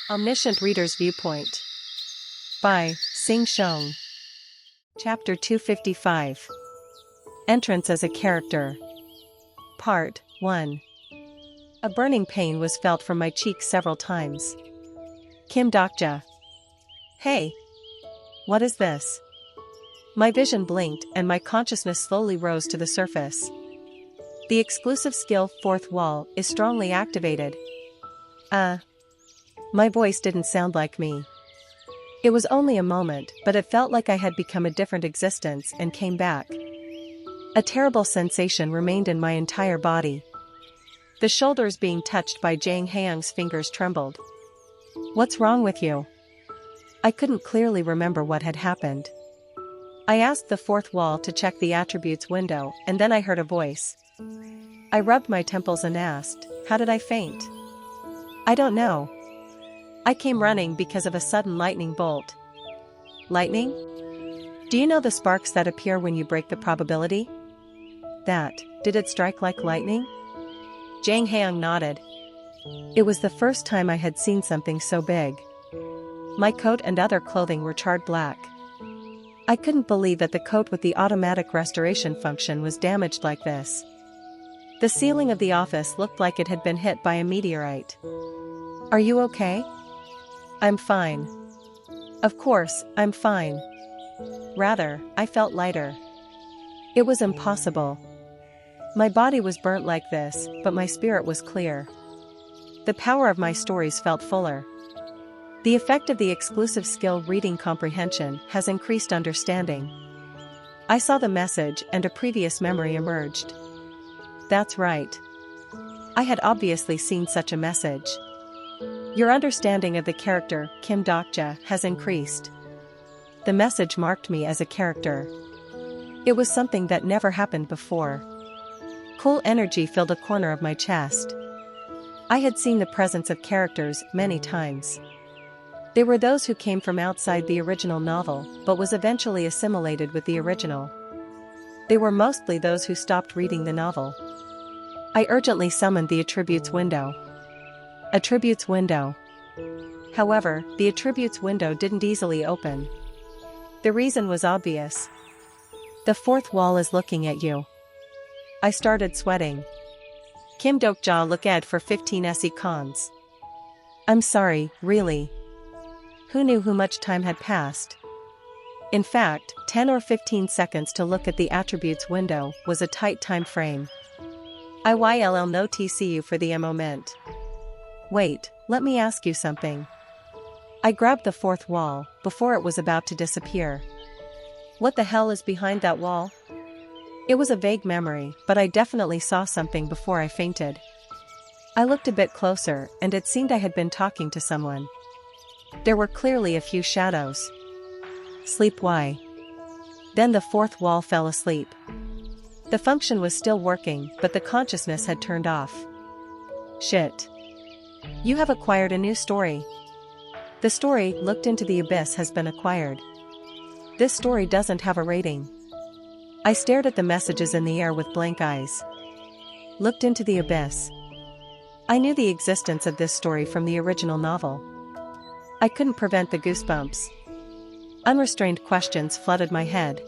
Omniscient Reader's Viewpoint by Sing Shong. Chapter 255. Entrance as a Character. Part 1. A burning pain was felt from my cheek several times. Kim Dokja. Hey. What is this? My vision blinked and my consciousness slowly rose to the surface. The exclusive skill Fourth Wall is strongly activated. My voice didn't sound like me. It was only a moment, but it felt like I had become a different existence and came back. A terrible sensation remained in my entire body. The shoulders being touched by Jang Haeung's fingers trembled. What's wrong with you? I couldn't clearly remember what had happened. I asked the fourth wall to check the attributes window, and then I heard a voice. I rubbed my temples and asked, how did I faint? I don't know. I came running because of a sudden lightning bolt. Lightning? Do you know the sparks that appear when you break the probability? Did it strike like lightning? Jang Haeung nodded. It was the first time I had seen something so big. My coat and other clothing were charred black. I couldn't believe that the coat with the automatic restoration function was damaged like this. The ceiling of the office looked like it had been hit by a meteorite. Are you okay? I'm fine. Of course, I'm fine. Rather, I felt lighter. It was impossible. My body was burnt like this, but my spirit was clear. The power of my stories felt fuller. The effect of the exclusive skill reading comprehension has increased understanding. I saw the message and a previous memory emerged. That's right. I had obviously seen such a message. Your understanding of the character, Kim Dokja, has increased. The message marked me as a character. It was something that never happened before. Cool energy filled a corner of my chest. I had seen the presence of characters many times. They were those who came from outside the original novel, but was eventually assimilated with the original. They were mostly those who stopped reading the novel. I urgently summoned the attributes window. Attributes window. However, the attributes window didn't easily open. The reason was obvious. The fourth wall is looking at you. I started sweating. Kim Dokja looked at for 15 seconds. I'm sorry, really. Who knew how much time had passed? In fact, 10 or 15 seconds to look at the attributes window was a tight time frame. IYLL no TCU for the moment. Wait, let me ask you something. I grabbed the fourth wall, before it was about to disappear. What the hell is behind that wall? It was a vague memory, but I definitely saw something before I fainted. I looked a bit closer, and it seemed I had been talking to someone. There were clearly a few shadows. Sleep why? Then the fourth wall fell asleep. The function was still working, but the consciousness had turned off. Shit. You have acquired a new story. The story, Looked into the Abyss, has been acquired. This story doesn't have a rating. I stared at the messages in the air with blank eyes. Looked into the Abyss. I knew the existence of this story from the original novel. I couldn't prevent the goosebumps. Unrestrained questions flooded my head.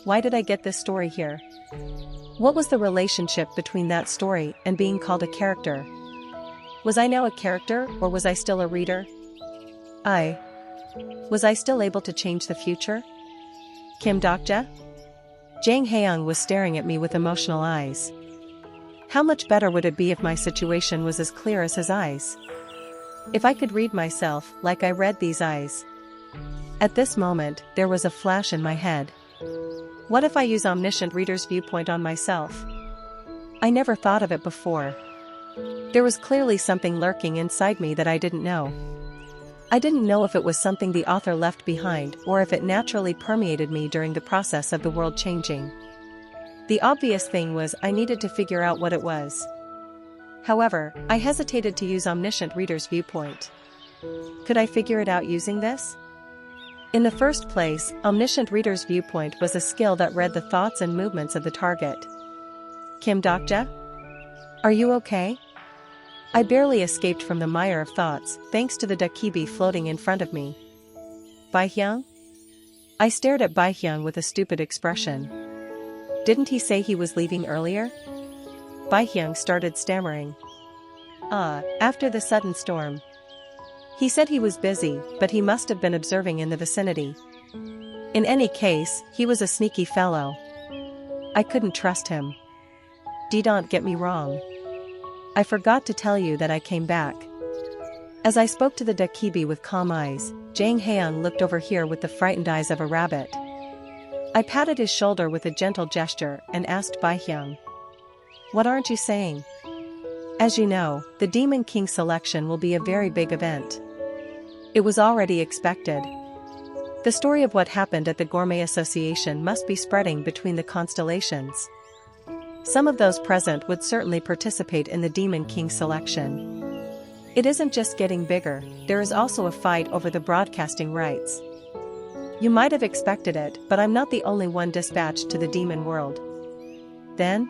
Why did I get this story here? What was the relationship between that story and being called a character? Was I now a character, or was I still a reader? Was I still able to change the future? Kim Dokja? Jang Haeung was staring at me with emotional eyes. How much better would it be if my situation was as clear as his eyes? If I could read myself like I read these eyes. At this moment, there was a flash in my head. What if I use Omniscient Reader's Viewpoint on myself? I never thought of it before. There was clearly something lurking inside me that I didn't know. I didn't know if it was something the author left behind or if it naturally permeated me during the process of the world changing. The obvious thing was I needed to figure out what it was. However, I hesitated to use Omniscient Reader's Viewpoint. Could I figure it out using this? In the first place, Omniscient Reader's Viewpoint was a skill that read the thoughts and movements of the target. Kim Dokja? Are you okay? I barely escaped from the mire of thoughts, thanks to the Dakibi floating in front of me. Biyoo? I stared at Biyoo with a stupid expression. Didn't he say he was leaving earlier? Biyoo started stammering. After the sudden storm. He said he was busy, but he must have been observing in the vicinity. In any case, he was a sneaky fellow. I couldn't trust him. Don't get me wrong. I forgot to tell you that I came back. As I spoke to the Dakibi with calm eyes, Jang Haeun looked over here with the frightened eyes of a rabbit. I patted his shoulder with a gentle gesture and asked Biyoo. What aren't you saying? As you know, the Demon King selection will be a very big event. It was already expected. The story of what happened at the Gourmet Association must be spreading between the constellations. Some of those present would certainly participate in the Demon King selection. It isn't just getting bigger, there is also a fight over the broadcasting rights. You might have expected it, but I'm not the only one dispatched to the demon world. Then?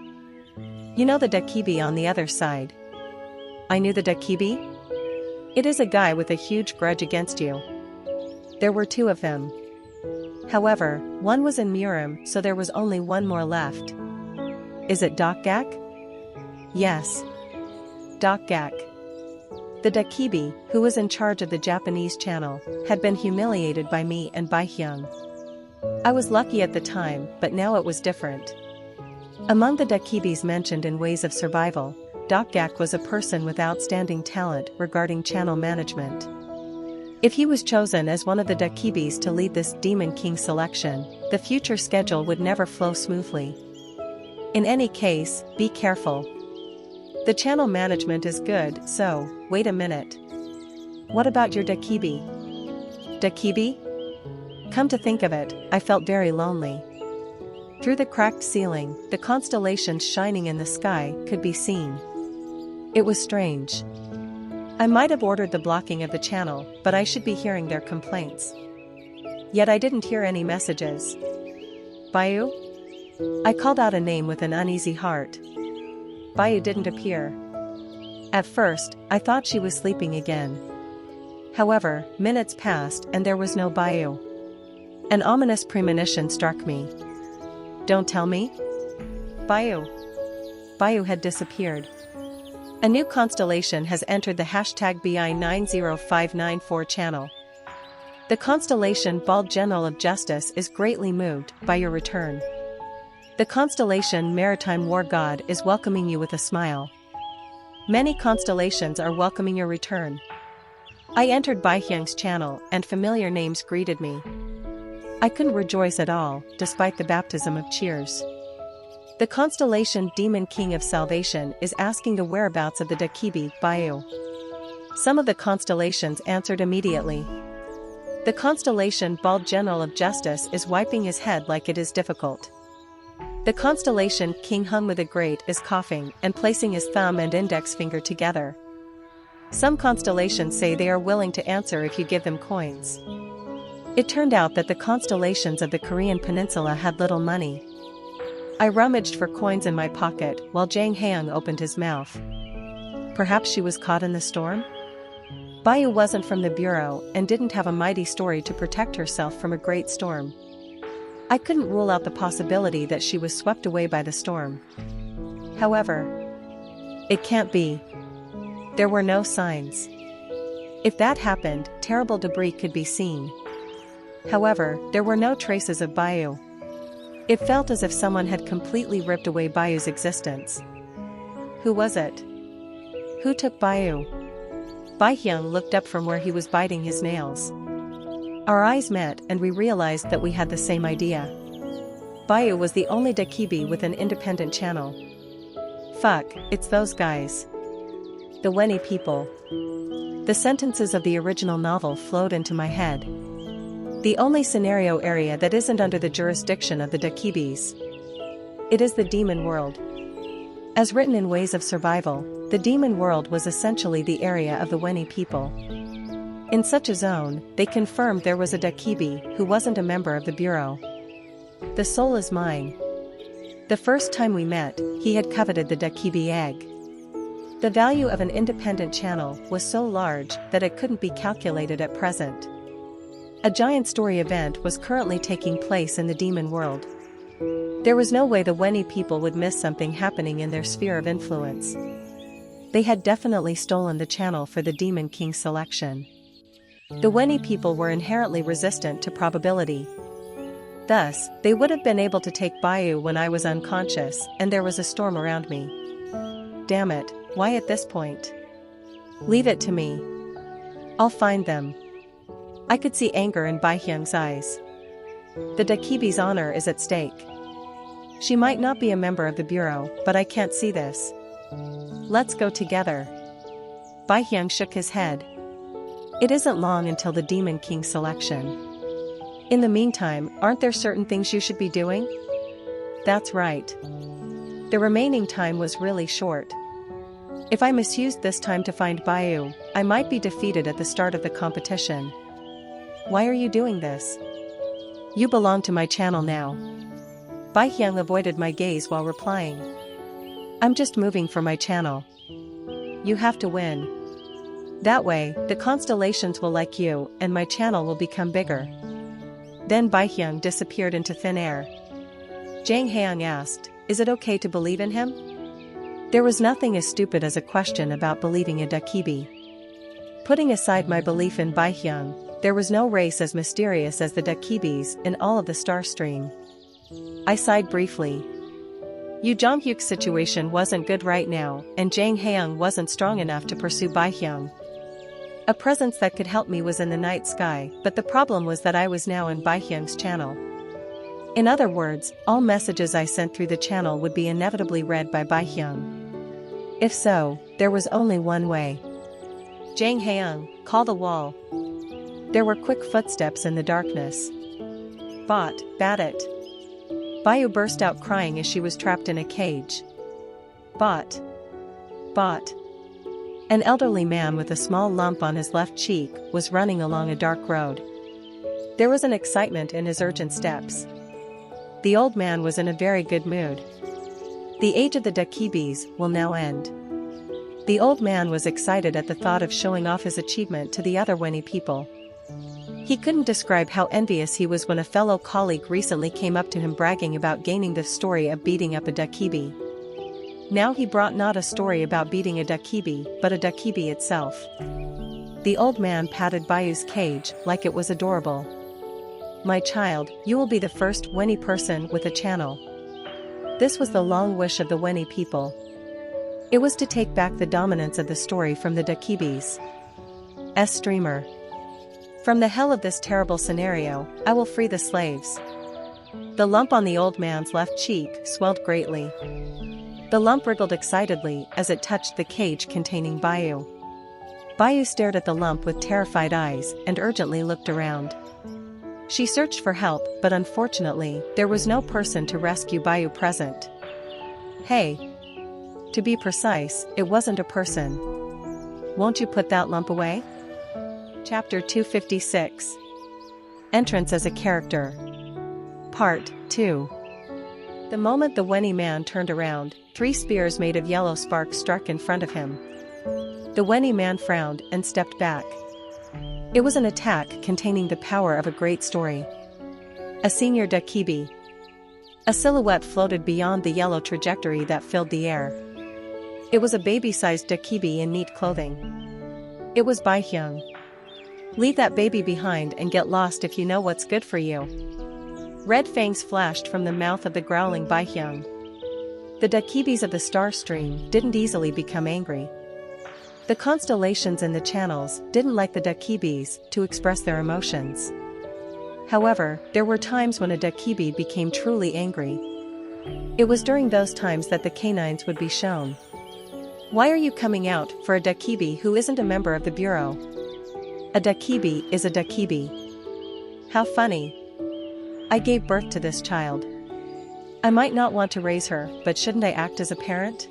You know the Dakibi on the other side. I knew the Dakibi? It is a guy with a huge grudge against you. There were two of them. However, one was in Murim, so there was only one more left. Is it Dokgak? Yes. Dokgak. The Dakibi, who was in charge of the Japanese channel, had been humiliated by me and Biyoo. I was lucky at the time, but now it was different. Among the Dakibis mentioned in Ways of Survival, Dokgak was a person with outstanding talent regarding channel management. If he was chosen as one of the Dakibis to lead this Demon King selection, the future schedule would never flow smoothly. In any case, be careful. The channel management is good, so, wait a minute. What about your Dakibi? Dakibi? Come to think of it, I felt very lonely. Through the cracked ceiling, the constellations shining in the sky could be seen. It was strange. I might have ordered the blocking of the channel, but I should be hearing their complaints. Yet I didn't hear any messages. Biyoo? I called out a name with an uneasy heart. Biyoo didn't appear. At first, I thought she was sleeping again. However, minutes passed and there was no Biyoo. An ominous premonition struck me. Don't tell me? Biyoo. Biyoo had disappeared. A new constellation has entered the hashtag BI90594 channel. The constellation Bald General of Justice is greatly moved by your return. The constellation Maritime War God is welcoming you with a smile. Many constellations are welcoming your return. I entered Biyoo's channel and familiar names greeted me. I couldn't rejoice at all, despite the baptism of cheers. The constellation Demon King of Salvation is asking the whereabouts of the Dakibi, Biyoo. Some of the constellations answered immediately. The constellation Bald General of Justice is wiping his head like it is difficult. The constellation King Hunma the Great is coughing and placing his thumb and index finger together. Some constellations say they are willing to answer if you give them coins. It turned out that the constellations of the Korean peninsula had little money. I rummaged for coins in my pocket while Jang Haeun opened his mouth. Perhaps she was caught in the storm? Biyoo wasn't from the bureau and didn't have a mighty story to protect herself from a great storm. I couldn't rule out the possibility that she was swept away by the storm. However, it can't be. There were no signs. If that happened, terrible debris could be seen. However, there were no traces of Biyoo. It felt as if someone had completely ripped away Biyoo's existence. Who was it? Who took Biyoo? Biyoo looked up from where he was biting his nails. Our eyes met and we realized that we had the same idea. Biyoo was the only Dakibi with an independent channel. Fuck, it's those guys. The Weni people. The sentences of the original novel flowed into my head. The only scenario area that isn't under the jurisdiction of the Dakibis. It is the demon world. As written in Ways of Survival, the demon world was essentially the area of the Weni people. In such a zone, they confirmed there was a Dakibi who wasn't a member of the bureau. The soul is mine. The first time we met, he had coveted the Dakibi egg. The value of an independent channel was so large that it couldn't be calculated at present. A giant story event was currently taking place in the demon world. There was no way the Weni people would miss something happening in their sphere of influence. They had definitely stolen the channel for the Demon King selection. The Weni people were inherently resistant to probability. Thus, they would have been able to take Biyoo when I was unconscious and there was a storm around me. Damn it, why at this point? Leave it to me. I'll find them. I could see anger in Baihyung's eyes. The Dakibi's honor is at stake. She might not be a member of the Bureau, but I can't see this. Let's go together. Baihyung shook his head. It isn't long until the Demon King selection. In the meantime, aren't there certain things you should be doing? That's right. The remaining time was really short. If I misused this time to find Biyoo, I might be defeated at the start of the competition. Why are you doing this? You belong to my channel now. Baihyung avoided my gaze while replying. I'm just moving for my channel. You have to win. That way, the constellations will like you and my channel will become bigger. Then Baihyung disappeared into thin air. Jang Haeung asked, is it okay to believe in him? There was nothing as stupid as a question about believing a Dakibi. Putting aside my belief in Baihyung, there was no race as mysterious as the Dakibis in all of the star stream. I sighed briefly. Yoo Joonghyuk's situation wasn't good right now, and Jang Haeung wasn't strong enough to pursue Baihyung. A presence that could help me was in the night sky, but the problem was that I was now in Baihyung's channel. In other words, all messages I sent through the channel would be inevitably read by Baihyung. If so, there was only one way. Jang Haeung, call the wall. There were quick footsteps in the darkness. Bat it. Biyoo burst out crying as she was trapped in a cage. Bot. An elderly man with a small lump on his left cheek was running along a dark road. There was an excitement in his urgent steps. The old man was in a very good mood. The age of the Dakibis will now end. The old man was excited at the thought of showing off his achievement to the other Weni people. He couldn't describe how envious he was when a fellow colleague recently came up to him bragging about gaining the story of beating up a Dakibi. Now he brought not a story about beating a Dakibi, but a Dakibi itself. The old man patted Biyoo's cage like it was adorable. My child, you will be the first Weni person with a channel. This was the long wish of the Weni people. It was to take back the dominance of the story from the Dakibis. Streamer. From the hell of this terrible scenario, I will free the slaves. The lump on the old man's left cheek swelled greatly. The lump wriggled excitedly as it touched the cage containing Biyoo. Biyoo stared at the lump with terrified eyes and urgently looked around. She searched for help, but unfortunately, there was no person to rescue Biyoo present. Hey. To be precise, it wasn't a person. Won't you put that lump away? Chapter 256. Entrance as a character. Part 2. The moment the Weni man turned around, 3 spears made of yellow sparks struck in front of him. The Weni man frowned and stepped back. It was an attack containing the power of a great story. A senior Dakibi. A silhouette floated beyond the yellow trajectory that filled the air. It was a baby-sized Dakibi in neat clothing. It was Baihyung. Leave that baby behind and get lost if you know what's good for you. Red fangs flashed from the mouth of the growling Baihyung. The Dakibis of the star stream didn't easily become angry. The constellations in the channels didn't like the Dakibis to express their emotions. However, there were times when a Dakibi became truly angry. It was during those times that the canines would be shown. Why are you coming out for a Dakibi who isn't a member of the Bureau? A Dakibi is a Dakibi. How funny. I gave birth to this child. I might not want to raise her, but shouldn't I act as a parent?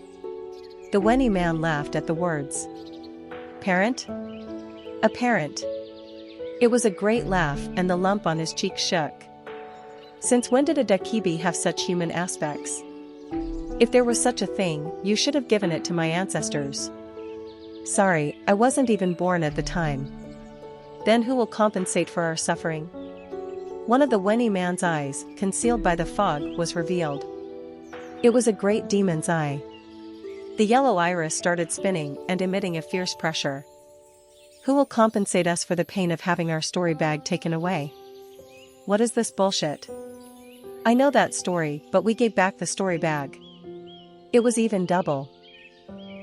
The Weni man laughed at the words. Parent? A parent. It was a great laugh and the lump on his cheek shook. Since when did a Dakibi have such human aspects? If there was such a thing, you should have given it to my ancestors. Sorry, I wasn't even born at the time. Then who will compensate for our suffering? One of the Weni man's eyes, concealed by the fog, was revealed. It was a great demon's eye. The yellow iris started spinning and emitting a fierce pressure. Who will compensate us for the pain of having our story bag taken away? What is this bullshit? I know that story, but we gave back the story bag. It was even double.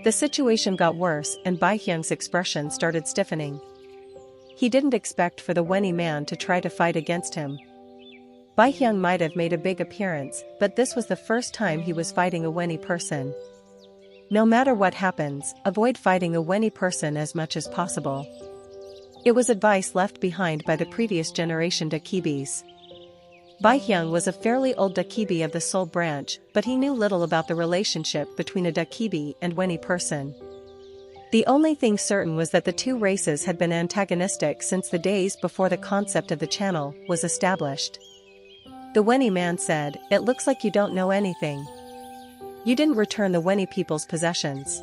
The situation got worse and Baihyung's expression started stiffening. He didn't expect for the Weni man to try to fight against him. Baihyung might have made a big appearance, but this was the first time he was fighting a Weni person. No matter what happens, avoid fighting a Weni person as much as possible. It was advice left behind by the previous generation Dakibis. Baihyung was a fairly old Dakibi of the Soul branch, but he knew little about the relationship between a Dakibi and Weni person. The only thing certain was that the two races had been antagonistic since the days before the concept of the channel was established. The Weni man said, "It looks like you don't know anything. You didn't return the Weni people's possessions."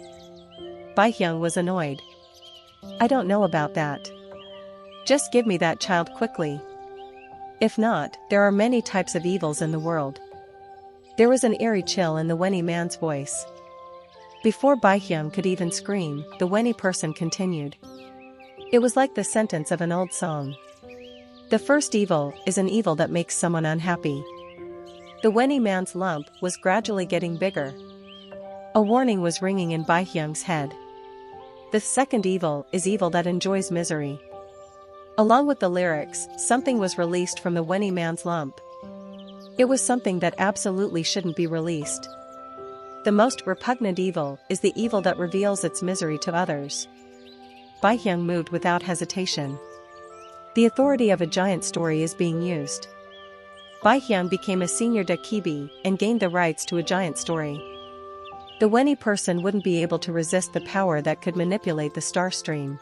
Baihyung was annoyed. "I don't know about that. Just give me that child quickly. If not, there are many types of evils in the world." There was an eerie chill in the Weni man's voice. Before Baihyung could even scream, the Weni person continued. It was like the sentence of an old song. The first evil is an evil that makes someone unhappy. The Weni man's lump was gradually getting bigger. A warning was ringing in Baihyung's head. The second evil is evil that enjoys misery. Along with the lyrics, something was released from the Weni man's lump. It was something that absolutely shouldn't be released. The most repugnant evil is the evil that reveals its misery to others. Baihyung moved without hesitation. The authority of a giant story is being used. Baihyung became a senior Dakibi and gained the rights to a giant story. The Weni person wouldn't be able to resist the power that could manipulate the star stream.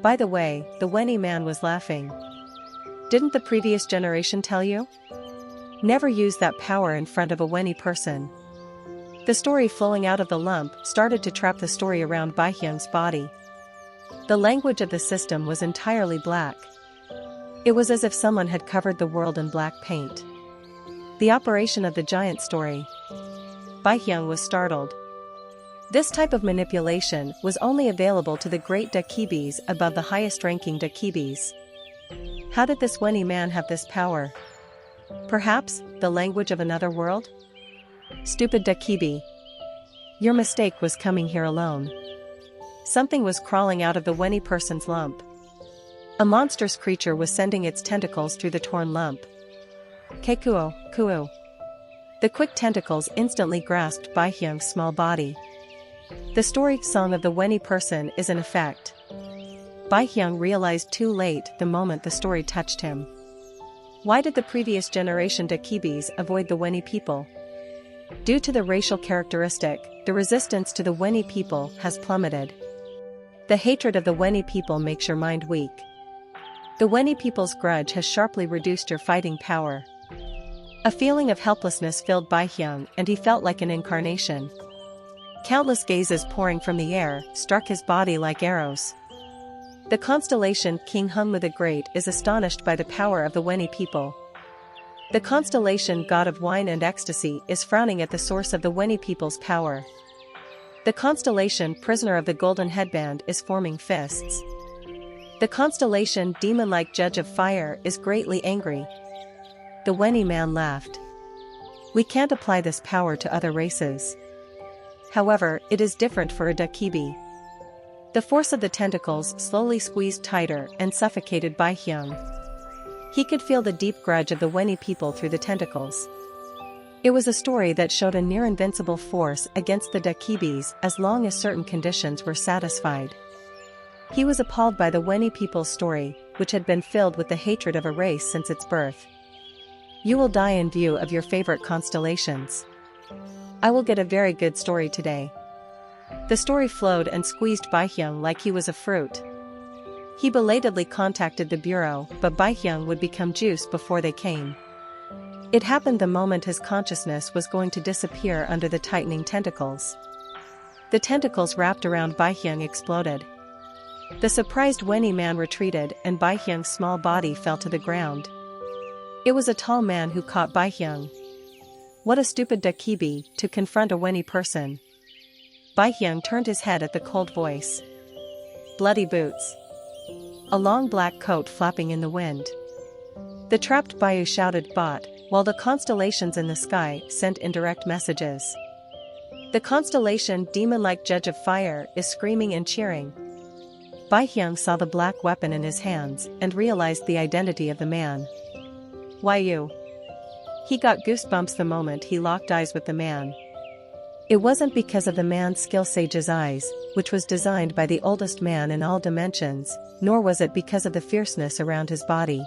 By the way, the Weni man was laughing. Didn't the previous generation tell you? Never use that power in front of a Weni person. The story flowing out of the lump started to trap the story around Baihyung's body. The language of the system was entirely black. It was as if someone had covered the world in black paint. The operation of the giant story. Baihyung was startled. This type of manipulation was only available to the great Dakibis above the highest-ranking Dakibis. How did this Weni man have this power? Perhaps, the language of another world? Stupid Dakibi. Your mistake was coming here alone. Something was crawling out of the Weni person's lump. A monstrous creature was sending its tentacles through the torn lump. Kekuo, kuo. The quick tentacles instantly grasped Baihyung's small body. The story song of the Weni person is in effect. Baihyung realized too late the moment the story touched him. Why did the previous generation Dakibis avoid the Weni people? Due to the racial characteristic, the resistance to the Weni people has plummeted. The hatred of the Weni people makes your mind weak. The Weni people's grudge has sharply reduced your fighting power. A feeling of helplessness filled Baihyung and he felt like an incarnation. Countless gazes pouring from the air struck his body like arrows. The constellation King Hunmu the Great is astonished by the power of the Weni people. The constellation God of Wine and Ecstasy is frowning at the source of the Weni people's power. The constellation Prisoner of the Golden Headband is forming fists. The constellation Demon-like Judge of Fire is greatly angry. The Weni man laughed. We can't apply this power to other races. However, it is different for a Dakibi. The force of the tentacles slowly squeezed tighter and suffocated Baihyung. He could feel the deep grudge of the Weni people through the tentacles. It was a story that showed a near-invincible force against the Dakibis as long as certain conditions were satisfied. He was appalled by the Weni people's story, which had been filled with the hatred of a race since its birth. You will die in view of your favorite constellations. I will get a very good story today. The story flowed and squeezed Baihyung like he was a fruit. He belatedly contacted the bureau, but Baihyung would become juice before they came. It happened the moment his consciousness was going to disappear under the tightening tentacles. The tentacles wrapped around Biyoo exploded. The surprised Wenny man retreated and Biyoo's small body fell to the ground. It was a tall man who caught Biyoo. What a stupid Dakibi to confront a Wenny person. Biyoo turned his head at the cold voice. Bloody boots. A long black coat flapping in the wind. The trapped Biyoo shouted "Bot," while the constellations in the sky sent indirect messages. The constellation demon-like judge of fire is screaming and cheering. Biyoo saw the black weapon in his hands and realized the identity of the man. Why you? He got goosebumps the moment he locked eyes with the man. It wasn't because of the man's skill sage's eyes, which was designed by the oldest man in all dimensions, nor was it because of the fierceness around his body.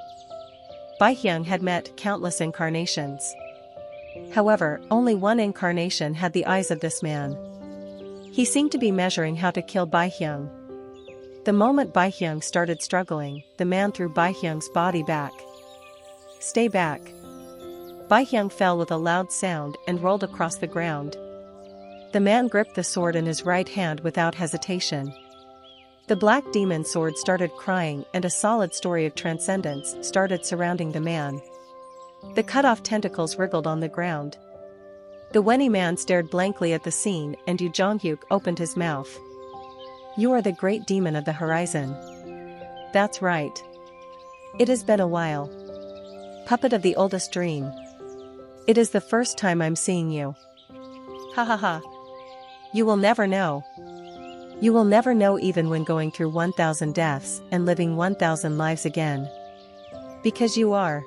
Biyoo had met countless incarnations. However, only one incarnation had the eyes of this man. He seemed to be measuring how to kill Biyoo. The moment Biyoo started struggling, the man threw Biyoo's body back. Stay back. Biyoo fell with a loud sound and rolled across the ground. The man gripped the sword in his right hand without hesitation. The black demon sword started crying and a solid story of transcendence started surrounding the man. The cut-off tentacles wriggled on the ground. The Wenny man stared blankly at the scene and Yoo Joonghyuk opened his mouth. You are the great demon of the horizon. That's right. It has been a while. Puppet of the oldest dream. It is the first time I'm seeing you. Ha ha ha. You will never know. You will never know even when going through 1,000 deaths and living 1,000 lives again. Because you are.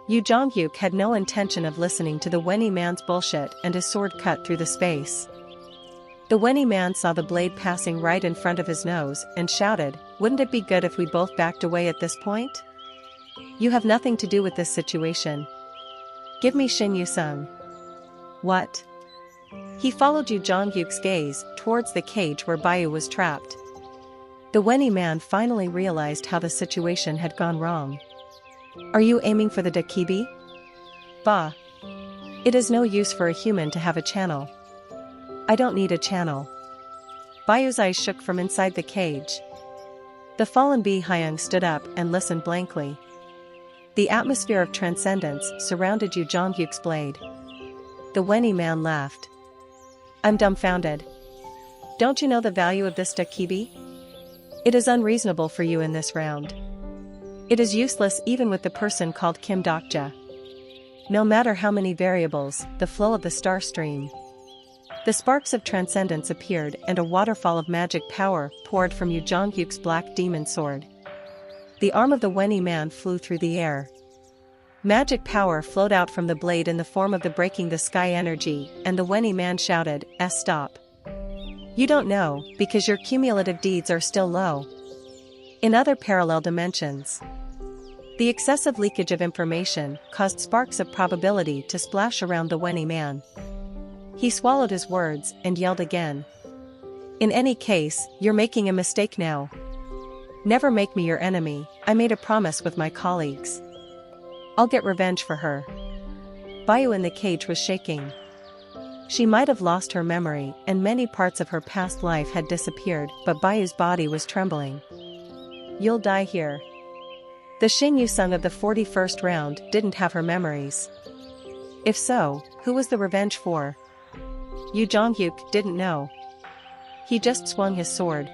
Yoo Joonghyuk had no intention of listening to the Wenny man's bullshit and his sword cut through the space. The Wenny man saw the blade passing right in front of his nose and shouted, "Wouldn't it be good if we both backed away at this point? You have nothing to do with this situation. Give me Shin Yu-sung." What? He followed Yoo Joonghyuk's gaze towards the cage where Biyoo was trapped. The Wenny man finally realized how the situation had gone wrong. Are you aiming for the Dakibi? Bah. It is no use for a human to have a channel. I don't need a channel. Biyoo's eyes shook from inside the cage. The fallen Biyoo stood up and listened blankly. The atmosphere of transcendence surrounded Yoo Joonghyuk's blade. The Wenny man laughed. I'm dumbfounded. Don't you know the value of this Dakibi? It is unreasonable for you in this round. It is useless even with the person called Kim Dokja. No matter how many variables, the flow of the star stream. The sparks of transcendence appeared and a waterfall of magic power poured from Yoo Joonghyuk's black demon sword. The arm of the Wenny man flew through the air. Magic power flowed out from the blade in the form of the breaking the sky energy, and the Wenny man shouted, Stop. You don't know, because your cumulative deeds are still low. In other parallel dimensions, the excessive leakage of information caused sparks of probability to splash around the Wenny man. He swallowed his words and yelled again. In any case, you're making a mistake now. Never make me your enemy, I made a promise with my colleagues. I'll get revenge for her. Biyoo in the cage was shaking. She might have lost her memory and many parts of her past life had disappeared, but Biyoo's body was trembling. You'll die here. The Shin Yu-sung of the 41st round didn't have her memories. If so, who was the revenge for? Yoo Joonghyuk didn't know. He just swung his sword.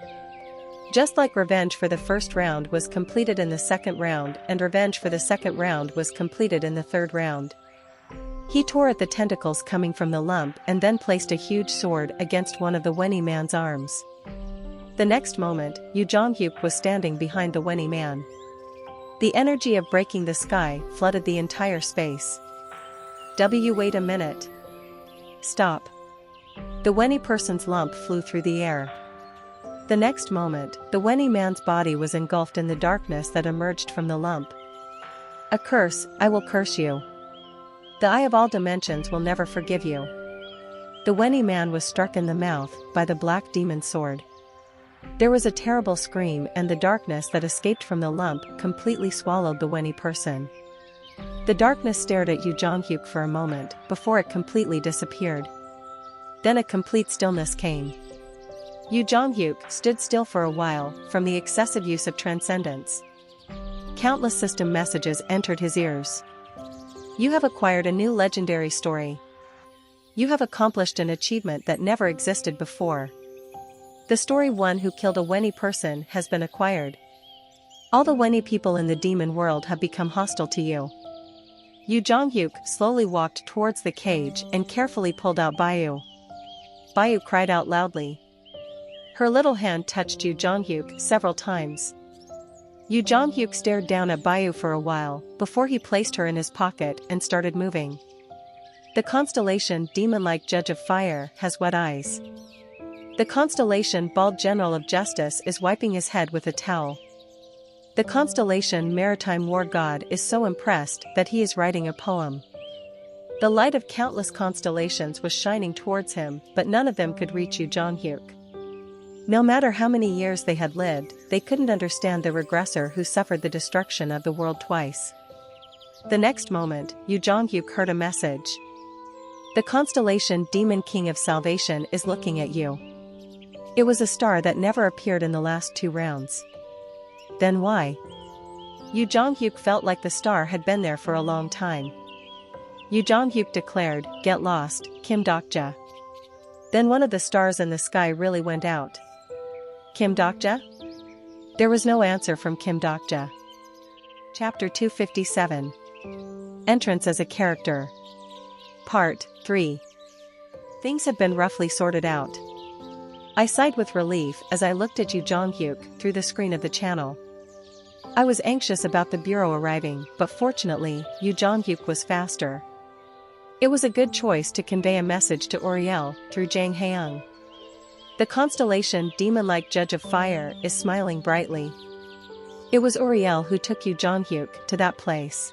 Just like revenge for the first round was completed in the second round and revenge for the second round was completed in the third round. He tore at the tentacles coming from the lump and then placed a huge sword against one of the Wenny man's arms. The next moment, Yoo Joonghyuk was standing behind the Wenny man. The energy of breaking the sky flooded the entire space. Wait a minute. Stop. The Wenny person's lump flew through the air. The next moment, the Wenny man's body was engulfed in the darkness that emerged from the lump. A curse, I will curse you. The Eye of all dimensions will never forgive you. The Wenny man was struck in the mouth by the black demon sword. There was a terrible scream and the darkness that escaped from the lump completely swallowed the Wenny person. The darkness stared at Yoo Joonghyuk for a moment before it completely disappeared. Then a complete stillness came. Yoo Joonghyuk stood still for a while from the excessive use of transcendence. Countless system messages entered his ears. You have acquired a new legendary story. You have accomplished an achievement that never existed before. The story one who killed a Weni person has been acquired. All the Weni people in the demon world have become hostile to you. Yoo Joonghyuk slowly walked towards the cage and carefully pulled out Biyoo. Biyoo cried out loudly. Her little hand touched Yoo Joonghyuk several times. Yoo Joonghyuk stared down at Biyoo for a while before he placed her in his pocket and started moving. The constellation demon-like Judge of Fire has wet eyes. The constellation Bald General of Justice is wiping his head with a towel. The constellation Maritime War God is so impressed that he is writing a poem. The light of countless constellations was shining towards him, but none of them could reach Yoo Joonghyuk. No matter how many years they had lived, they couldn't understand the regressor who suffered the destruction of the world twice. The next moment, Yoo Joonghyuk heard a message. The constellation Demon King of Salvation is looking at you. It was a star that never appeared in the last 2 rounds. Then why? Yoo Joonghyuk felt like the star had been there for a long time. Yoo Joonghyuk declared, "Get lost, Kim Dokja." Then one of the stars in the sky really went out. Kim Dokja? There was no answer from Kim Dokja. Chapter 257. Entrance as a Character. Part 3. Things have been roughly sorted out. I sighed with relief as I looked at Yoo Joonghyuk through the screen of the channel. I was anxious about the bureau arriving, but fortunately, Yoo Joonghyuk was faster. It was a good choice to convey a message to Uriel through Jang Haeung. The constellation demon-like Judge of Fire is smiling brightly. It was Uriel who took Yoo Joonghyuk to that place.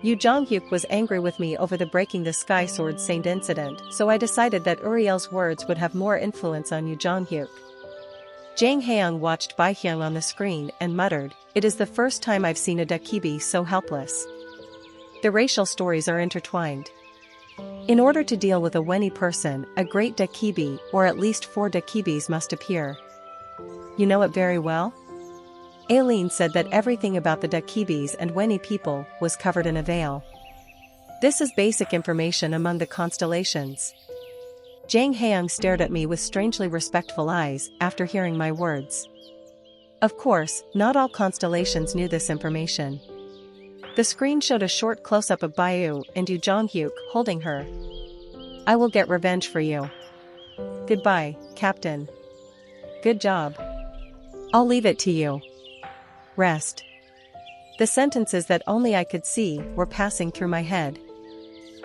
Yoo Joonghyuk was angry with me over the breaking the Sky Sword Saint incident, so I decided that Uriel's words would have more influence on Yoo Joonghyuk. Jang Haeung watched Baihyung on the screen and muttered, "It is the first time I've seen a Dakibi so helpless." The racial stories are intertwined. In order to deal with a Weni person, a great Dakibi, or at least 4 Dakibis must appear. You know it very well? Aileen said that everything about the Dakibis and Weni people was covered in a veil. This is basic information among the constellations. Jang Haeung stared at me with strangely respectful eyes after hearing my words. Of course, not all constellations knew this information. The screen showed a short close-up of Biyoo and Yoo Joonghyuk holding her. "I will get revenge for you. Goodbye, Captain. Good job. I'll leave it to you. Rest." The sentences that only I could see were passing through my head.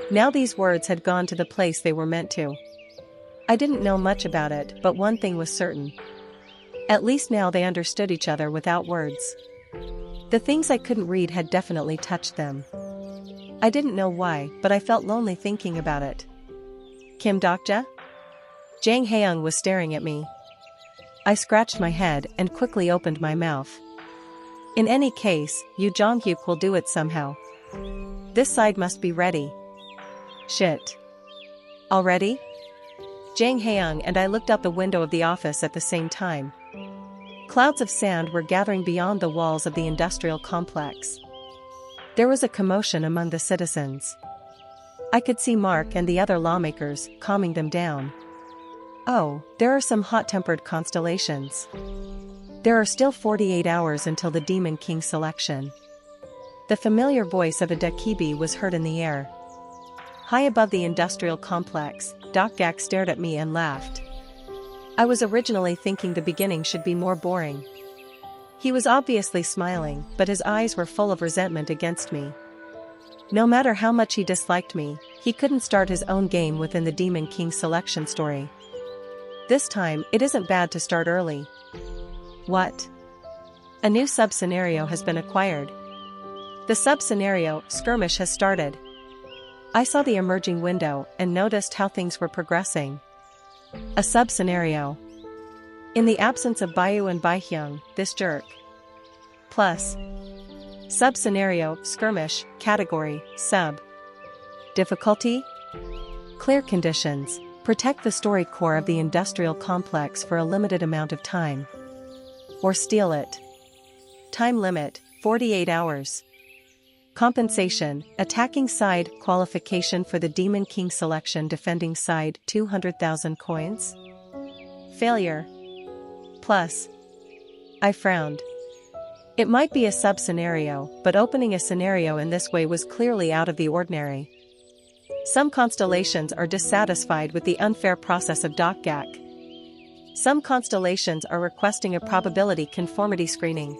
Now these words had gone to the place they were meant to. I didn't know much about it, but one thing was certain. At least now they understood each other without words. The things I couldn't read had definitely touched them. I didn't know why, but I felt lonely thinking about it. Kim Dokja? Jang Haeung was staring at me. I scratched my head and quickly opened my mouth. In any case, Yoo Joonghyuk will do it somehow. This side must be ready. Shit. Already? Jang Haeung and I looked out the window of the office at the same time. Clouds of sand were gathering beyond the walls of the industrial complex. There was a commotion among the citizens. I could see Mark and the other lawmakers calming them down. Oh, there are some hot-tempered constellations. There are still 48 hours until the Demon King selection. The familiar voice of a Dakibi was heard in the air. High above the industrial complex, Dokgak stared at me and laughed. I was originally thinking the beginning should be more boring. He was obviously smiling, but his eyes were full of resentment against me. No matter how much he disliked me, he couldn't start his own game within the Demon King selection story. This time, it isn't bad to start early. What? A new sub-scenario has been acquired. The sub-scenario, Skirmish, has started. I saw the emerging window and noticed how things were progressing. A sub-scenario. In the absence of Biyoo and Baihyung, this jerk. Plus. Sub-scenario, Skirmish, category, sub. Difficulty? Clear conditions, Protect the story core of the industrial complex for a limited amount of time. Or steal it. Time limit, 48 hours. Compensation, attacking side, qualification for the Demon King selection, defending side, 200,000 coins. Failure. Plus. I frowned. It might be a sub-scenario, but opening a scenario in this way was clearly out of the ordinary. Some constellations are dissatisfied with the unfair process of Dokgak. Some constellations are requesting a probability conformity screening.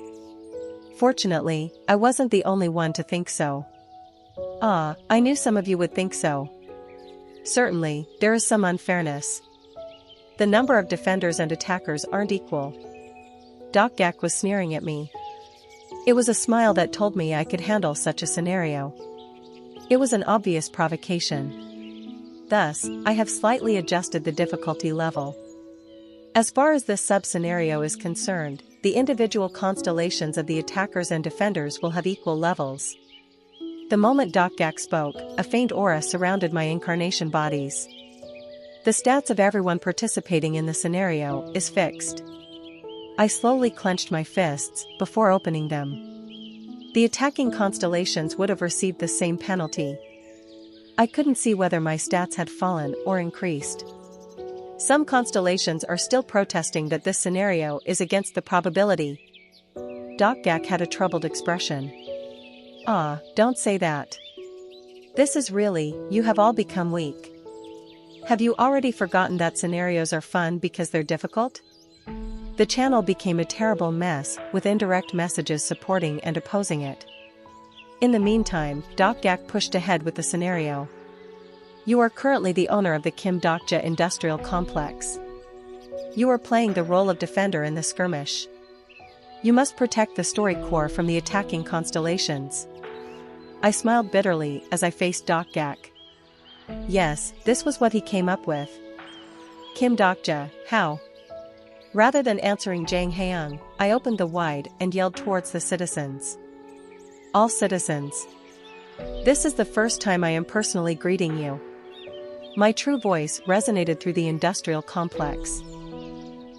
Fortunately, I wasn't the only one to think so. I knew some of you would think so. Certainly, there is some unfairness. The number of defenders and attackers aren't equal. Dokgak was sneering at me. It was a smile that told me I could handle such a scenario. It was an obvious provocation. Thus, I have slightly adjusted the difficulty level. As far as this sub-scenario is concerned, the individual constellations of the attackers and defenders will have equal levels. The moment Dokgak spoke, a faint aura surrounded my incarnation bodies. The stats of everyone participating in the scenario is fixed. I slowly clenched my fists before opening them. The attacking constellations would have received the same penalty. I couldn't see whether my stats had fallen or increased. Some constellations are still protesting that this scenario is against the probability. Dokgak had a troubled expression. Don't say that. This is really, you have all become weak. Have you already forgotten that scenarios are fun because they're difficult? The channel became a terrible mess, with indirect messages supporting and opposing it. In the meantime, Dokgak pushed ahead with the scenario. You are currently the owner of the Kim Dokja Industrial Complex. You are playing the role of defender in the skirmish. You must protect the story core from the attacking constellations. I smiled bitterly as I faced Dokgak. Yes, this was what he came up with. Kim Dokja, how? Rather than answering Jang Haeung, I opened the wide and yelled towards the citizens. All citizens. This is the first time I am personally greeting you. My true voice resonated through the industrial complex.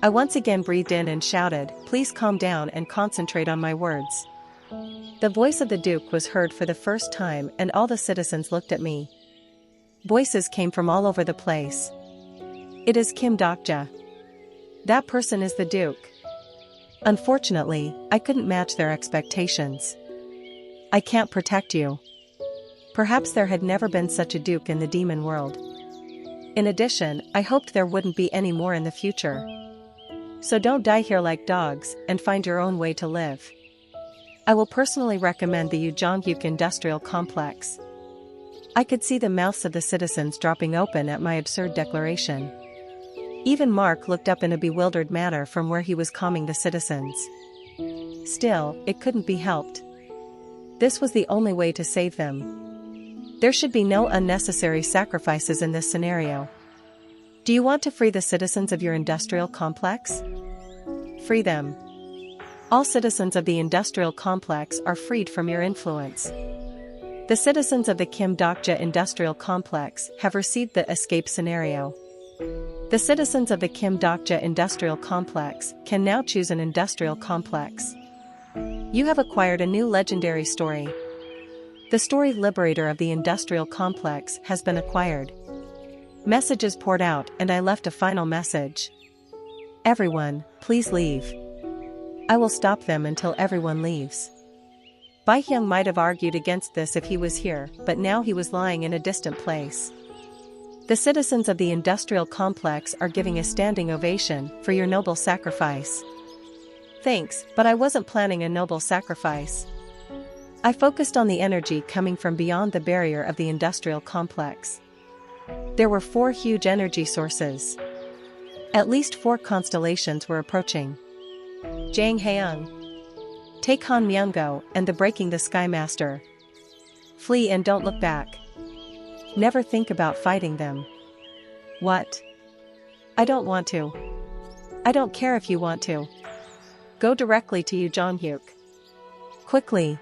I once again breathed in and shouted, please calm down and concentrate on my words. The voice of the Duke was heard for the first time and all the citizens looked at me. Voices came from all over the place. It is Kim Dokja. That person is the Duke. Unfortunately, I couldn't match their expectations. I can't protect you. Perhaps there had never been such a Duke in the demon world. In addition, I hoped there wouldn't be any more in the future. So don't die here like dogs, and find your own way to live. I will personally recommend the Yoo Joonghyuk Industrial Complex. I could see the mouths of the citizens dropping open at my absurd declaration. Even Mark looked up in a bewildered manner from where he was calming the citizens. Still, it couldn't be helped. This was the only way to save them. There should be no unnecessary sacrifices in this scenario. Do you want to free the citizens of your industrial complex? Free them. All citizens of the industrial complex are freed from your influence. The citizens of the Kim Dokja Industrial Complex have received the escape scenario. The citizens of the Kim Dokja Industrial Complex can now choose an industrial complex. You have acquired a new legendary story. The story Liberator of the Industrial Complex has been acquired. Messages poured out and I left a final message. Everyone, please leave. I will stop them until everyone leaves. Biyoo might have argued against this if he was here, but now he was lying in a distant place. The citizens of the industrial complex are giving a standing ovation for your noble sacrifice. Thanks, but I wasn't planning a noble sacrifice. I focused on the energy coming from beyond the barrier of the industrial complex. There were 4 huge energy sources. At least 4 constellations were approaching. Jang Haeung. Take Han Myung-go and the Breaking the Sky Master. Flee and don't look back. Never think about fighting them. What? I don't want to. I don't care if you want to. Go directly to Yoo Joonghyuk. Quickly.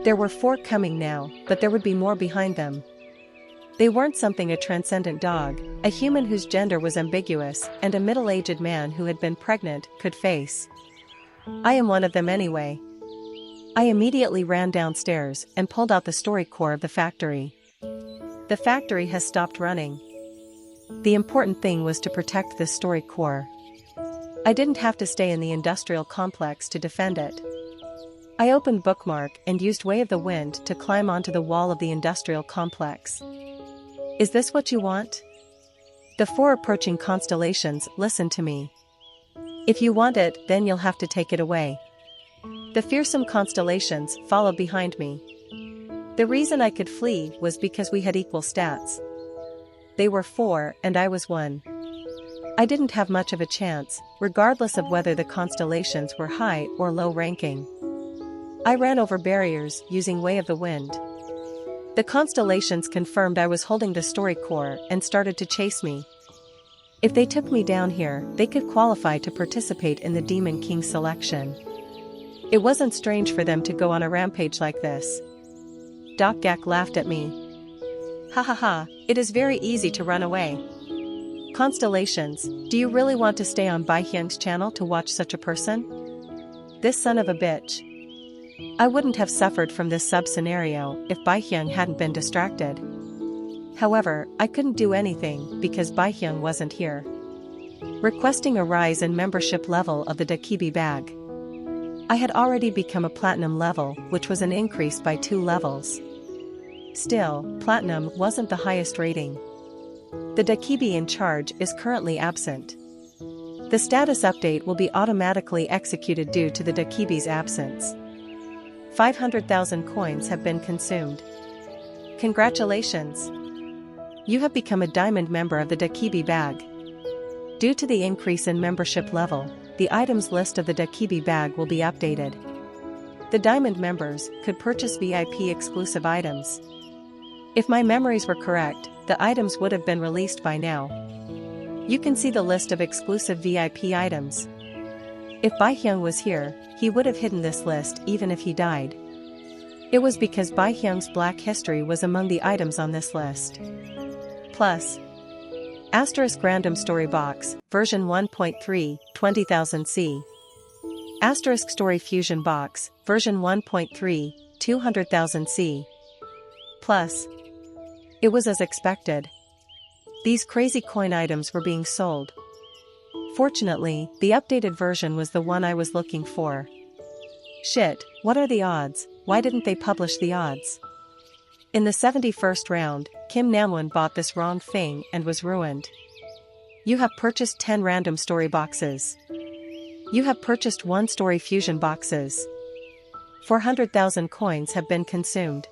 There were 4 coming now, but there would be more behind them. They weren't something a transcendent dog, a human whose gender was ambiguous, and a middle-aged man who had been pregnant could face. I am one of them anyway. I immediately ran downstairs and pulled out the story core of the factory. The factory has stopped running. The important thing was to protect this story core. I didn't have to stay in the industrial complex to defend it. I opened Bookmark and used Way of the Wind to climb onto the wall of the industrial complex. Is this what you want? The 4 approaching constellations listened to me. If you want it, then you'll have to take it away. The fearsome constellations followed behind me. The reason I could flee was because we had equal stats. They were 4 and I was 1. I didn't have much of a chance, regardless of whether the constellations were high or low ranking. I ran over barriers using Way of the Wind. The constellations confirmed I was holding the story core and started to chase me. If they took me down here, they could qualify to participate in the Demon King selection. It wasn't strange for them to go on a rampage like this. Doc Gak laughed at me. Ha ha ha, it is very easy to run away. Constellations, do you really want to stay on Baihyung's channel to watch such a person? This son of a bitch. I wouldn't have suffered from this sub-scenario if Baihyung hadn't been distracted. However, I couldn't do anything because Baihyung wasn't here. Requesting a rise in membership level of the Dakibi bag. I had already become a platinum level, which was an increase by 2 levels. Still, platinum wasn't the highest rating. The Dakibi in charge is currently absent. The status update will be automatically executed due to the Dakibi's absence. 500,000 coins have been consumed. Congratulations! You have become a diamond member of the Dakibi bag. Due to the increase in membership level, the items list of the Dakibi bag will be updated. The diamond members could purchase VIP exclusive items. If my memories were correct, the items would have been released by now. You can see the list of exclusive VIP items. If Baihyung was here, he would have hidden this list even if he died. It was because Baihyung's black history was among the items on this list. Plus, Asterisk Random Story Box, version 1.3, 20,000 C. Asterisk Story Fusion Box, version 1.3, 200,000 C. Plus, it was as expected. These crazy coin items were being sold. Fortunately, the updated version was the one I was looking for. Shit, what are the odds? Why didn't they publish the odds? In the 71st round, Kim Namwon bought this wrong thing and was ruined. You have purchased 10 random story boxes. You have purchased 1 story fusion boxes. 400,000 coins have been consumed.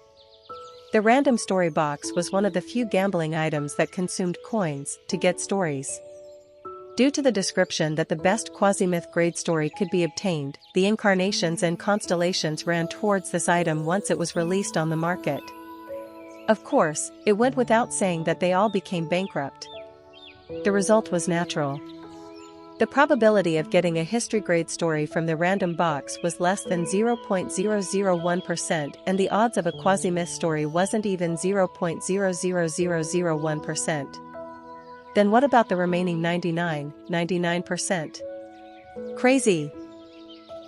The random story box was one of the few gambling items that consumed coins to get stories. Due to the description that the best quasi-myth grade story could be obtained, the incarnations and constellations ran towards this item once it was released on the market. Of course, it went without saying that they all became bankrupt. The result was natural. The probability of getting a history grade story from the random box was less than 0.001%, and the odds of a quasi-myth story wasn't even 0.00001%. Then what about the remaining 99%? Crazy!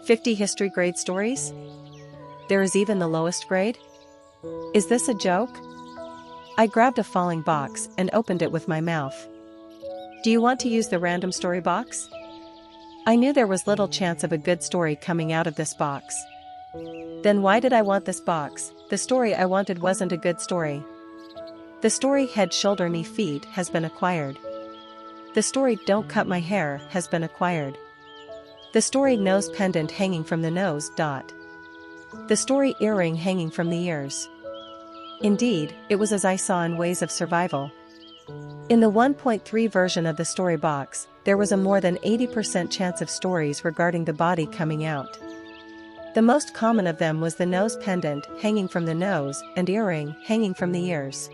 50 history grade stories? There is even the lowest grade? Is this a joke? I grabbed a falling box and opened it with my mouth. Do you want to use the random story box? I knew there was little chance of a good story coming out of this box. Then why did I want this box? The story I wanted wasn't a good story. The story Head, Shoulder, Knee, Feet has been acquired. The story Don't Cut My Hair has been acquired. The story Nose Pendant hanging from the nose. The story Earring hanging from the ears. Indeed, it was as I saw in Ways of Survival. In the 1.3 version of the story box, there was a more than 80% chance of stories regarding the body coming out. The most common of them was the nose pendant hanging from the nose and earring hanging from the ears.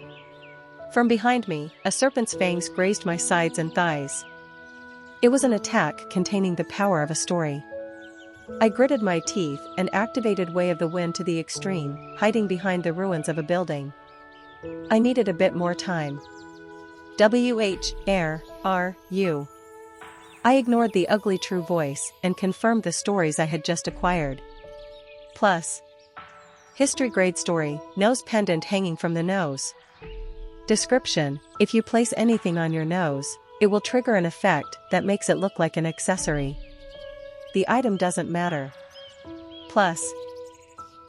From behind me, a serpent's fangs grazed my sides and thighs. It was an attack containing the power of a story. I gritted my teeth and activated Way of the Wind to the extreme, hiding behind the ruins of a building. I needed a bit more time. WH-R-R-U. I ignored the ugly true voice and confirmed the stories I had just acquired. Plus. History grade story, nose pendant hanging from the nose. Description: if you place anything on your nose, it will trigger an effect that makes it look like an accessory. The item doesn't matter. Plus.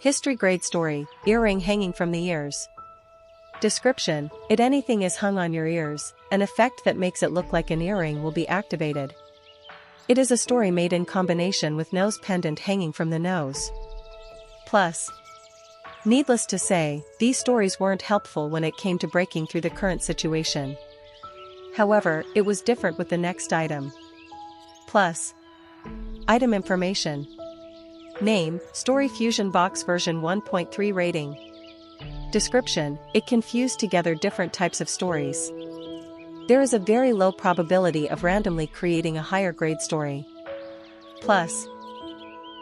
History grade story, earring hanging from the ears. Description: if anything is hung on your ears, an effect that makes it look like an earring will be activated. It is a story made in combination with nose pendant hanging from the nose. Plus. Needless to say, these stories weren't helpful when it came to breaking through the current situation. However, it was different with the next item. Plus. Item information. Name, Story Fusion Box version 1.3 rating. Description: it can fuse together different types of stories. There is a very low probability of randomly creating a higher grade story. Plus.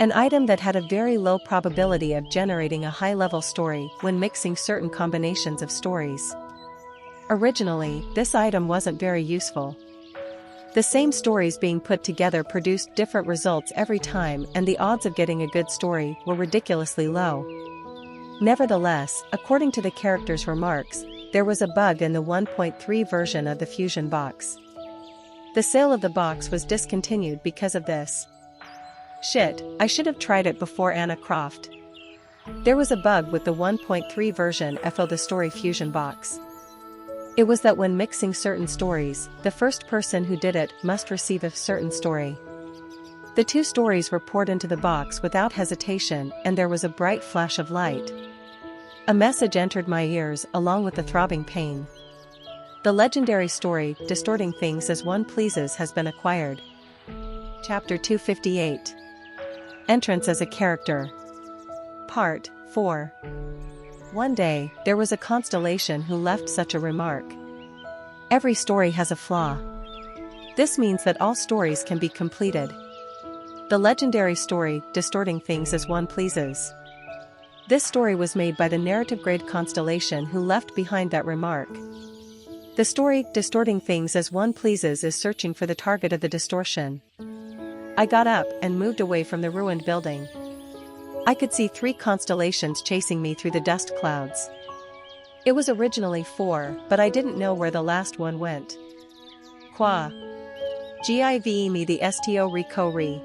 An item that had a very low probability of generating a high-level story when mixing certain combinations of stories. Originally, this item wasn't very useful. The same stories being put together produced different results every time, and the odds of getting a good story were ridiculously low. Nevertheless, according to the character's remarks, there was a bug in the 1.3 version of the Fusion box. The sale of the box was discontinued because of this. Shit, I should have tried it before Anna Croft. There was a bug with the 1.3 version of the Story Fusion box. It was that when mixing certain stories, the first person who did it must receive a certain story. The two stories were poured into the box without hesitation, and there was a bright flash of light. A message entered my ears along with the throbbing pain. The legendary story, Distorting Things as One Pleases, has been acquired. Chapter 258. Entrance as a Character. Part 4. One day, there was a constellation who left such a remark. Every story has a flaw. This means that all stories can be completed. The legendary story, Distorting Things as One Pleases. This story was made by the narrative grade constellation who left behind that remark. The story, Distorting Things as One Pleases, is searching for the target of the distortion. I got up and moved away from the ruined building. I could see 3 constellations chasing me through the dust clouds. It was originally 4, but I didn't know where the last one went. Qua. Give me the sto rico re.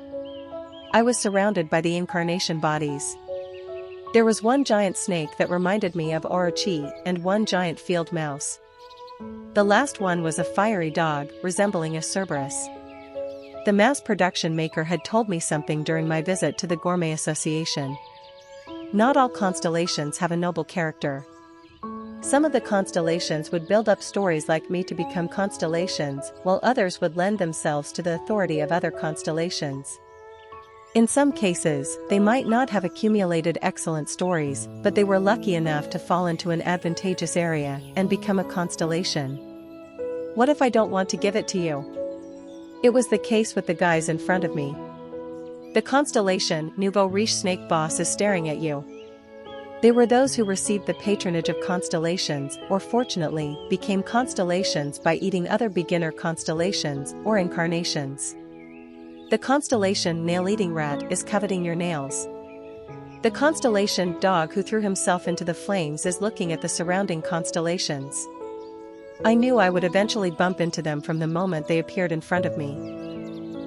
I was surrounded by the incarnation bodies. There was one giant snake that reminded me of Orochi and one giant field mouse. The last one was a fiery dog, resembling a Cerberus. The mass production maker had told me something during my visit to the Gourmet Association. Not all constellations have a noble character. Some of the constellations would build up stories like me to become constellations, while others would lend themselves to the authority of other constellations. In some cases, they might not have accumulated excellent stories, but they were lucky enough to fall into an advantageous area and become a constellation. What if I don't want to give it to you? It was the case with the guys in front of me. The constellation, Nouveau Riche Snake Boss, is staring at you. They were those who received the patronage of constellations, or fortunately, became constellations by eating other beginner constellations, or incarnations. The constellation Nail-Eating Rat is coveting your nails. The constellation Dog who threw himself into the flames is looking at the surrounding constellations. I knew I would eventually bump into them from the moment they appeared in front of me.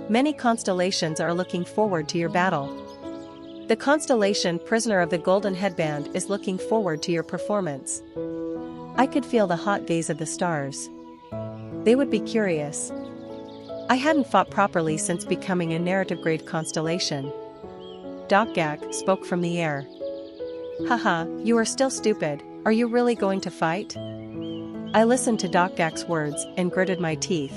Many constellations are looking forward to your battle. The constellation Prisoner of the Golden Headband is looking forward to your performance. I could feel the hot gaze of the stars. They would be curious. I hadn't fought properly since becoming a narrative-grade constellation. Dokgak spoke from the air. Haha, you are still stupid. Are you really going to fight? I listened to Dokgak's words and gritted my teeth.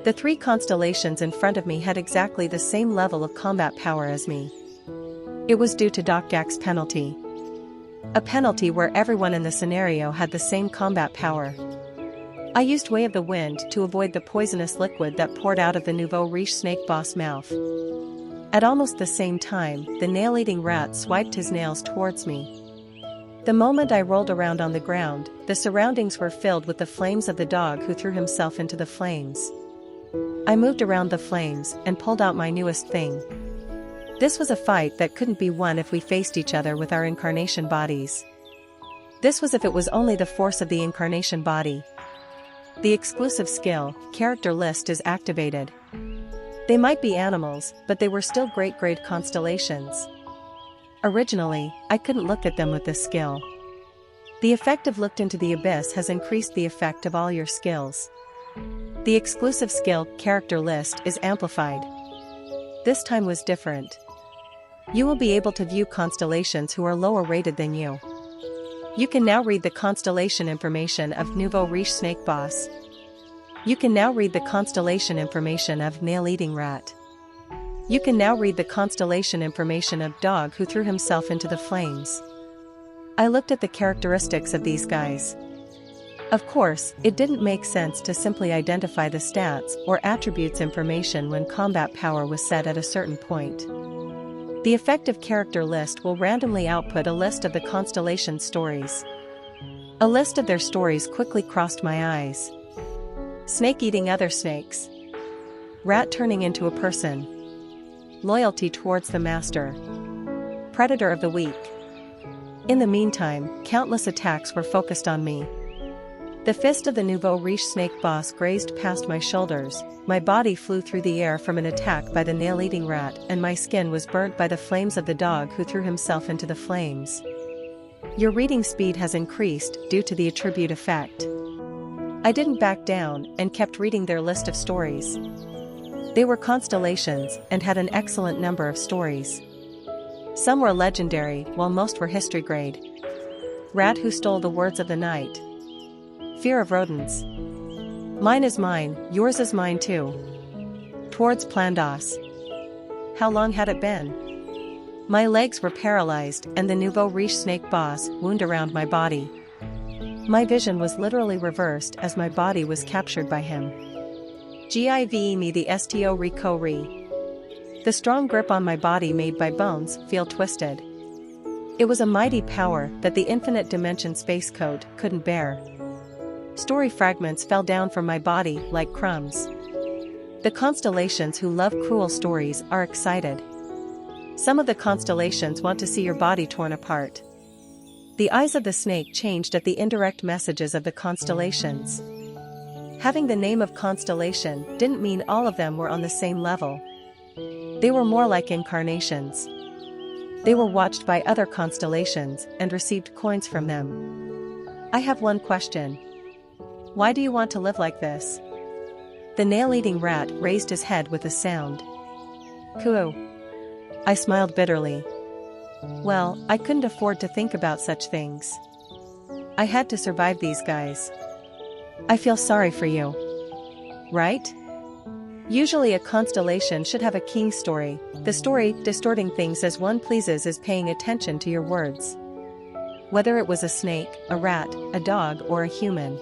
The 3 constellations in front of me had exactly the same level of combat power as me. It was due to Dokgak's penalty. A penalty where everyone in the scenario had the same combat power. I used Way of the Wind to avoid the poisonous liquid that poured out of the Nouveau Riche Snake Boss mouth. At almost the same time, the nail-eating rat swiped his nails towards me. The moment I rolled around on the ground, the surroundings were filled with the flames of the dog who threw himself into the flames. I moved around the flames and pulled out my newest thing. This was a fight that couldn't be won if we faced each other with our incarnation bodies. This was if it was only the force of the incarnation body. The exclusive skill, character list is activated. They might be animals, but they were still great grade constellations. Originally, I couldn't look at them with this skill. The effect of looked into the abyss has increased the effect of all your skills. The exclusive skill, character list is amplified. This time was different. You will be able to view constellations who are lower rated than you. You can now read the constellation information of Nouveau Riche Snake Boss. You can now read the constellation information of Nail-Eating Rat. You can now read the constellation information of Dog who threw himself into the flames. I looked at the characteristics of these guys. Of course, it didn't make sense to simply identify the stats or attributes information when combat power was set at a certain point. The effective character list will randomly output a list of the constellation stories. A list of their stories quickly crossed my eyes. Snake eating other snakes. Rat turning into a person. Loyalty towards the master. Predator of the week. In the meantime, countless attacks were focused on me. The fist of the Nouveau Riche Snake Boss grazed past my shoulders, my body flew through the air from an attack by the nail-eating rat, and my skin was burnt by the flames of the dog who threw himself into the flames. Your reading speed has increased due to the attribute effect. I didn't back down and kept reading their list of stories. They were constellations and had an excellent number of stories. Some were legendary, while most were history grade. Rat who stole the words of the night. Fear of rodents. Mine is mine, yours is mine too. Towards Plandos. How long had it been? My legs were paralyzed and the Nouveau Riche Snake Boss wound around my body. My vision was literally reversed as my body was captured by him. Give me the sto rico re. The strong grip on my body made my bones feel twisted. It was a mighty power that the infinite dimension space code couldn't bear. Story fragments fell down from my body like crumbs. The constellations who love cruel stories are excited. Some of the constellations want to see your body torn apart. The eyes of the snake changed at the indirect messages of the constellations. Having the name of constellation didn't mean all of them were on the same level. They were more like incarnations. They were watched by other constellations and received coins from them. I have one question. Why do you want to live like this? The nail-eating rat raised his head with a sound. Coo. I smiled bitterly. Well, I couldn't afford to think about such things. I had to survive these guys. I feel sorry for you. Right? Usually a constellation should have a king story. The story, distorting things as one pleases, is paying attention to your words. Whether it was a snake, a rat, a dog, or a human.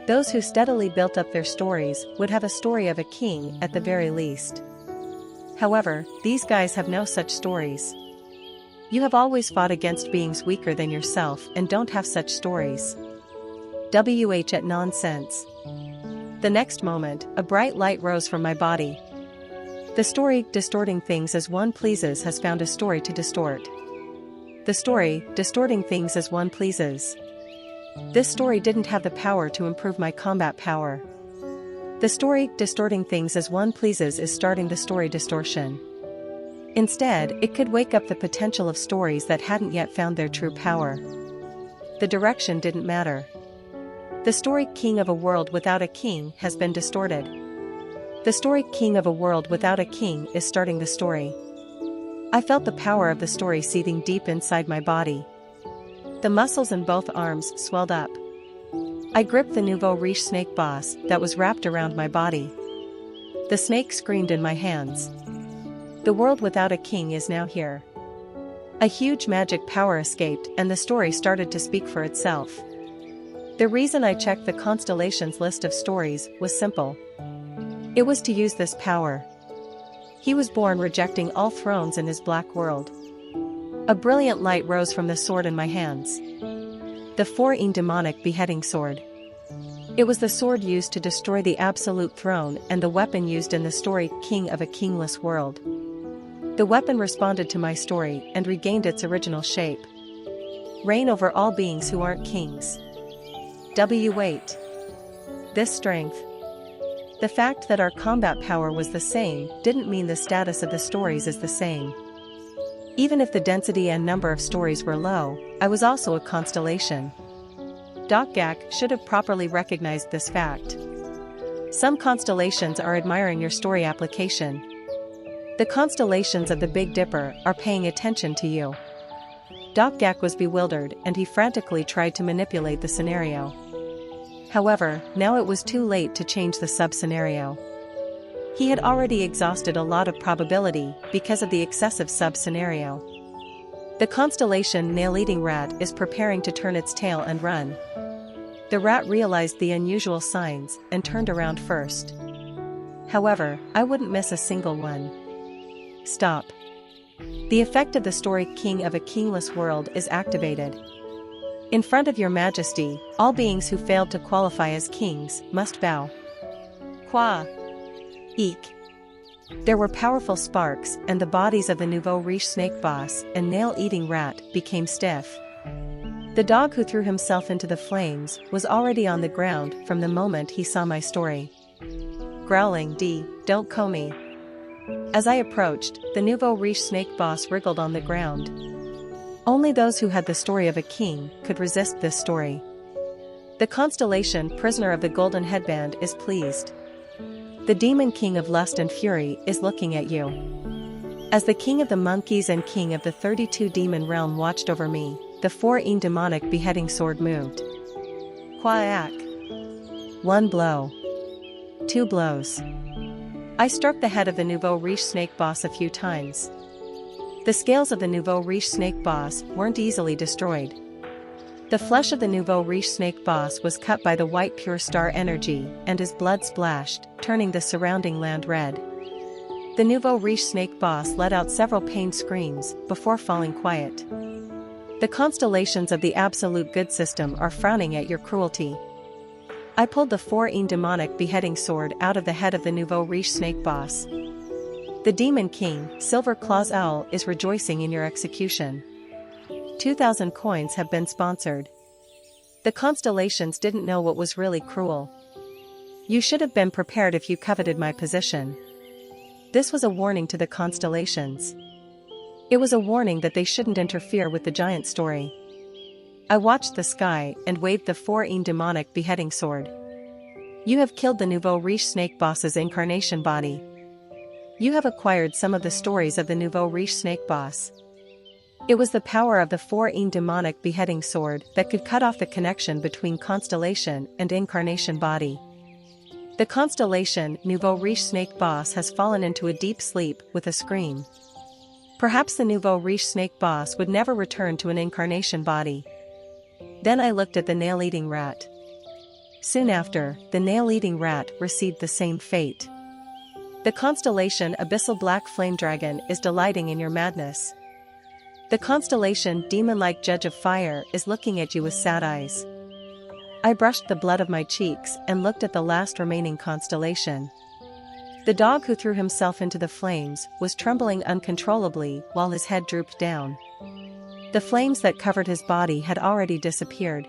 Those who steadily built up their stories would have a story of a king at the very least. However, these guys have no such stories. You have always fought against beings weaker than yourself and don't have such stories. WH at nonsense. The next moment, a bright light rose from my body. The story, distorting things as one pleases, has found a story to distort. The story, distorting things as one pleases. This story didn't have the power to improve my combat power. The story, distorting things as one pleases, is starting the story distortion. Instead, it could wake up the potential of stories that hadn't yet found their true power. The direction didn't matter. The story King of a World Without a King has been distorted. The story King of a World Without a King is starting the story. I felt the power of the story seething deep inside my body. The muscles in both arms swelled up. I gripped the Nouveau Riche Snake Boss that was wrapped around my body. The snake screamed in my hands. The world without a king is now here. A huge magic power escaped and the story started to speak for itself. The reason I checked the constellations list of stories was simple. It was to use this power. He was born rejecting all thrones in his black world. A brilliant light rose from the sword in my hands. The 4-in demonic beheading sword. It was the sword used to destroy the absolute throne and the weapon used in the story King of a Kingless World. The weapon responded to my story and regained its original shape. Reign over all beings who aren't kings. Wait. This strength. The fact that our combat power was the same didn't mean the status of the stories is the same. Even if the density and number of stories were low, I was also a constellation. Gak should have properly recognized this fact. Some constellations are admiring your story application. The constellations of the Big Dipper are paying attention to you. Gak was bewildered and he frantically tried to manipulate the scenario. However, now it was too late to change the sub-scenario. He had already exhausted a lot of probability because of the excessive sub-scenario. The constellation Nail-Eating Rat is preparing to turn its tail and run. The rat realized the unusual signs and turned around first. However, I wouldn't miss a single one. Stop. The effect of the story King of a Kingless World is activated. In front of your majesty, all beings who failed to qualify as kings must bow. Qua. Eek. There were powerful sparks and the bodies of the nouveau riche snake boss and nail-eating rat became stiff. The dog who threw himself into the flames was already on the ground from the moment he saw my story. Growling, don't call me. As I approached, the nouveau riche snake boss wriggled on the ground. Only those who had the story of a king could resist this story. The constellation Prisoner of the Golden Headband is pleased. The demon king of lust and fury is looking at you. As the king of the monkeys and king of the 32 demon realm watched over me, the 4-in demonic beheading sword moved. Quack. 1 blow. 2 blows. I stroked the head of the nouveau riche snake boss a few times. The scales of the nouveau riche snake boss weren't easily destroyed. The flesh of the nouveau riche snake boss was cut by the white pure star energy and his blood splashed, turning the surrounding land red. The nouveau riche snake boss let out several pained screams before falling quiet. The constellations of the absolute good system are frowning at your cruelty. I pulled the 4-in demonic beheading sword out of the head of the nouveau riche snake boss. The demon king, Silver Claws Owl, is rejoicing in your execution. 2,000 coins have been sponsored. The constellations didn't know what was really cruel. You should have been prepared if you coveted my position. This was a warning to the constellations. It was a warning that they shouldn't interfere with the giant story. I watched the sky and waved the 4-in demonic beheading sword. You have killed the nouveau riche snake boss's incarnation body. You have acquired some of the stories of the nouveau riche snake boss. It was the power of the 4-in demonic beheading sword that could cut off the connection between constellation and incarnation body. The constellation nouveau riche snake boss has fallen into a deep sleep with a scream. Perhaps the nouveau riche snake boss would never return to an incarnation body. Then I looked at the nail-eating rat. Soon after, the nail-eating rat received the same fate. The constellation Abyssal Black Flame Dragon is delighting in your madness. The constellation Demon-like Judge of Fire is looking at you with sad eyes. I brushed the blood of my cheeks and looked at the last remaining constellation. The dog who threw himself into the flames was trembling uncontrollably while his head drooped down. The flames that covered his body had already disappeared.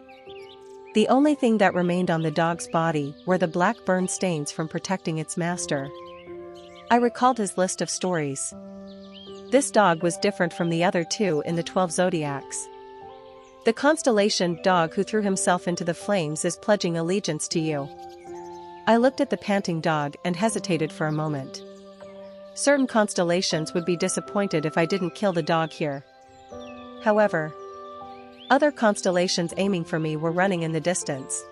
The only thing that remained on the dog's body were the black burn stains from protecting its master. I recalled his list of stories. This dog was different from the other two in the 12 zodiacs. The constellation Dog who threw himself into the flames is pledging allegiance to you. I looked at the panting dog and hesitated for a moment. Certain constellations would be disappointed if I didn't kill the dog here. However, other constellations aiming for me were running in the distance.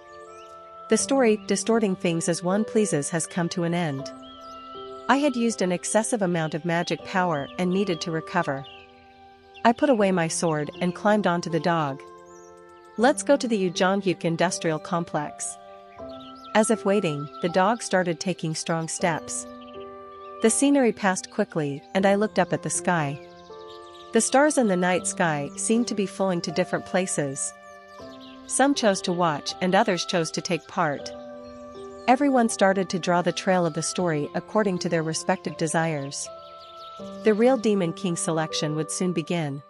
The story, distorting things as one pleases, has come to an end. I had used an excessive amount of magic power and needed to recover. I put away my sword and climbed onto the dog. Let's go to the Yoo Joonghyuk Industrial Complex. As if waiting, the dog started taking strong steps. The scenery passed quickly and I looked up at the sky. The stars in the night sky seemed to be falling to different places. Some chose to watch and others chose to take part. Everyone started to draw the trail of the story according to their respective desires. The real Demon King selection would soon begin.